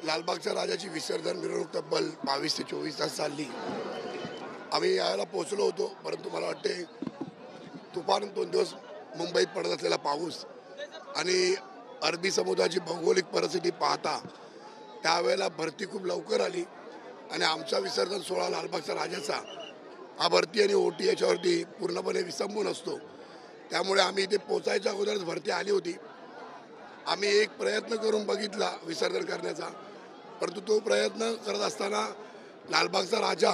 लालबागच्या राजाची विसर्जन मिरवणूक तब्बल 22 ते 24 तास चालली। आम्ही यायला पोहोचलो होतो, परंतु मला वाटते तुफान 2 दिवस मुंबईत पडत असलेला पाऊस आणि अरबी समुद्राची भौगोलिक परिस्थिती पाहता त्यावेळेला भरती खूप लवकर आली आणि आमचा विसर्जन सोहळा लालबागच्या राजाचा हा भरती आणि ओटी याच्यावरती पूर्णपणे विसंबून असतो। त्यामुळे आम्ही इथे पोचायच्या अगोदरच भरती आली होती। आम्ही एक प्रयत्न करून बघितला विसर्जन करण्याचा, परंतु तो प्रयत्न करत असताना लालबागचा राजा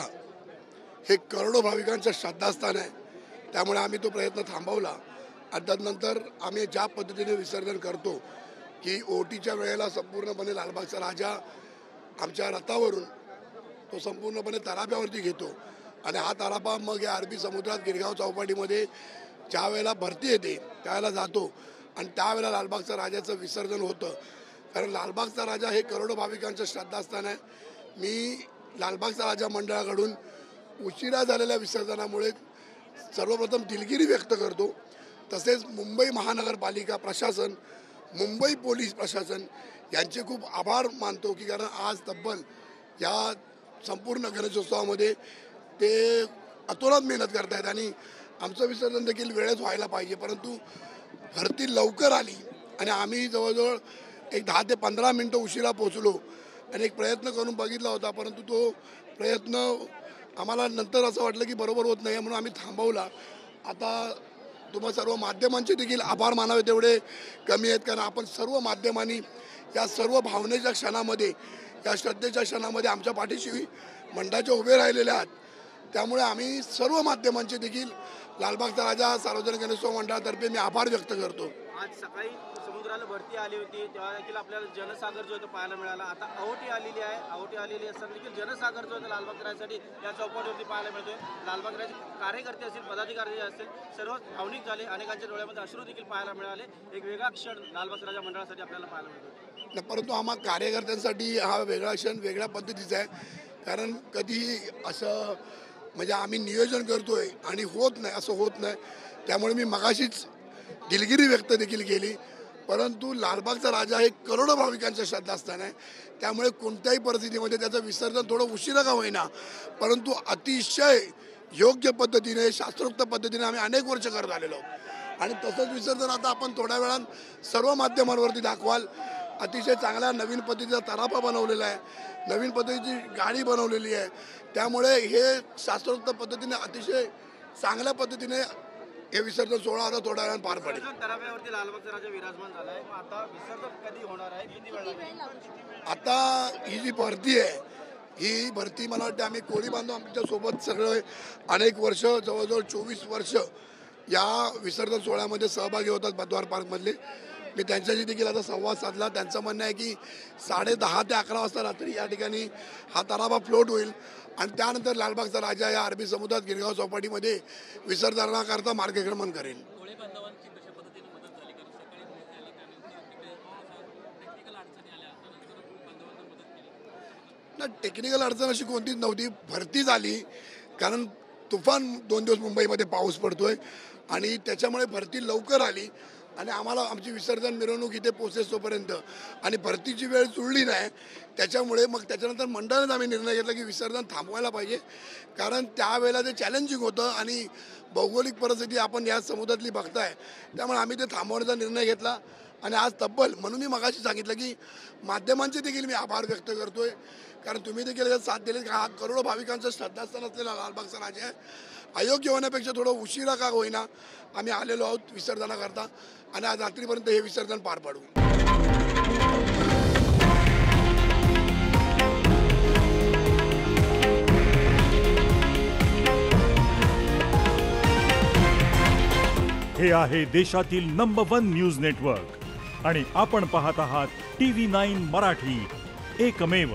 हे करोडो भाविकांचं श्रद्धास्थान आहे, त्यामुळे आम्ही तो प्रयत्न थांबवला आणि त्यानंतर आम्ही ज्या पद्धतीने विसर्जन करतो की ओटीच्या वेळेला संपूर्णपणे लालबागचा राजा आमच्या रथावरून तो संपूर्णपणे तलावावरती घेतो आणि हा तलावा मग या अरबी समुद्रात गिरगाव चौपाटीमध्ये ज्या वेळेला भरती येते त्यावेळेला जातो आणि त्यावेळेला लालबागचा राजाचं विसर्जन होतं। कारण लालबागचा राजा हे करोडो भाविकांचं श्रद्धास्थान आहे। मी लालबागचा राजा मंडळाकडून उशिरा झालेल्या विसर्जनामुळे सर्वप्रथम दिलगिरी व्यक्त करतो। तसेच मुंबई महानगरपालिका प्रशासन, मुंबई पोलीस प्रशासन यांचे खूप आभार मानतो की कारण आज तब्बल या संपूर्ण गणेशोत्सवामध्ये ते अतोनात मेहनत करत आहेत आणि आमचं विसर्जन देखील वेळेत व्हायला पाहिजे, परंतु भरती लवकर आली आणि आम्ही जवळजवळ एक 10 ते 15 मिनटं उशिरा पोचलो आणि एक प्रयत्न करून बघितला होता, परंतु तो प्रयत्न आम्हाला नंतर असं वाटलं की बरोबर होत नाही म्हणून आम्ही थांबवला। आता तुम्हा सर्व माध्यमांचे देखील आभार मानावे तेवढे कमी आहेत, कारण आपण सर्व माध्यमांनी या सर्व भावनेच्या क्षणामध्ये, या श्रद्धेच्या क्षणामध्ये आमच्या पाठीशी मंडळाचे उभे राहिलेले आहात। त्यामुळे आम्ही सर्व माध्यमांचे देखील लालबागचा राजा सार्वजनिक गणेशोत्सव मंडळातर्फे मी आभार व्यक्त करतो। आज सकाळी समुद्राला भरती आली होती तेव्हा देखील आपल्याला जनसागर जो आहे तो पाहायला मिळाला। आता अहोटी आलेली आहे, अहोटी आलेली असताना देखील जनसागर जो आहे लालबाग राजासाठी या चौपाटीवरती पाहायला मिळतोय। लालबाग राजाचे कार्यकर्ते असतील, पदाधिकारी असतील, सर्व भावनिक झाले, अनेकांच्या डोळ्यामध्ये अश्रू देखील पाहायला मिळाले। एक वेगळा क्षण लालबाग राजा मंडळासाठी आपल्याला पाहायला मिळतो। परंतु आम्हा कार्यकर्त्यांसाठी हा वेगळा क्षण वेगळ्या पद्धतीचा आहे, कारण कधीही असं म्हणजे आम्ही नियोजन करतोय आणि होत नाही असं होत नाही। त्यामुळे मी मगाशीच दिलगिरी व्यक्त देखील केली, परंतु लालबागचा राजा हे करोडो भाविकांचं श्रद्धास्थान आहे, त्यामुळे कोणत्याही परिस्थितीमध्ये त्याचं विसर्जन थोडं उशिरा का होईना परंतु अतिशय योग्य पद्धतीने, शास्त्रोक्त पद्धतीने आम्ही अनेक वर्ष करत आलेलो आहोत आणि तसंच विसर्जन आता आपण थोड्या वेळात सर्व माध्यमांवरती दाखवाल। अतिशय चांगल्या नवीन पद्धतीचा तराफा बनवलेला आहे, नवीन पद्धतीची गाडी बनवलेली आहे, त्यामुळे हे शास्त्रोक्त पद्धतीने अतिशय चांगल्या पद्धतीने हे विसर्जन सोहळा आता थोड्या वेळात पार पडेल। तराफ्यावरती लालबागचा राजा विराजमान झालाय, आता विसर्जन कधी होणार आहे, किती वेळ लागेल? आता ही जी भरती आहे ही भरती मला वाटतं आम्ही कोळी बांधव आमच्या सोबत सगळे अनेक वर्ष, जवळजवळ 24 वर्ष या विसर्जन सोहळ्यामध्ये सहभागी होतात बद्वार पार्कमधले। मी त्यांच्याशी देखील आता संवाद साधला। त्यांचं म्हणणं आहे की 10:30 ते 11 वाजता रात्री या ठिकाणी हा तलावा फ्लोट होईल आणि त्यानंतर लालबागचा राजा या अरबी समुद्रात गिरगाव चौपाटीमध्ये विसर्जनाकरता मार्गक्रमण करेल। टेक्निकल अडचण अशी कोणतीच नव्हती, भरती झाली कारण तुफान 2 दिवस मुंबईमध्ये पाऊस पडतोय आणि त्याच्यामुळे भरती लवकर आली आणि आम्हाला आमची विसर्जन मिरवणूक इथे पोहोचेस तोपर्यंत आणि भरतीची वेळ जुळली नाही, त्याच्यामुळे मग त्याच्यानंतर मंडळानेच आम्ही निर्णय घेतला की विसर्जन थांबवायला पाहिजे, कारण त्यावेळेला ते चॅलेंजिंग होतं आणि भौगोलिक परिस्थिती आपण या समुद्रातली बघताय, त्यामुळे आम्ही ते थांबवण्याचा निर्णय घेतला आणि आज तब्बल म्हणून मी मगाशी सांगितलं की माध्यमांचे देखील मी आभार व्यक्त करतोय, कारण तुम्ही देखील याच्यात साथ दिली। हा करोडो भाविकांचं श्रद्धास्थान असलेला लालबागचा राजा आहे। अयोग्य होण्यापेक्षा थोडं उशिरा का होईना आम्ही आलेलो आहोत विसर्जनाकरता आणि आज रात्रीपर्यंत हे विसर्जन पार पाडू। हे आहे देशातील नंबर 1 न्यूज नेटवर्क आणि आपण पाहत आहात TV9 मराठी, एकमेव।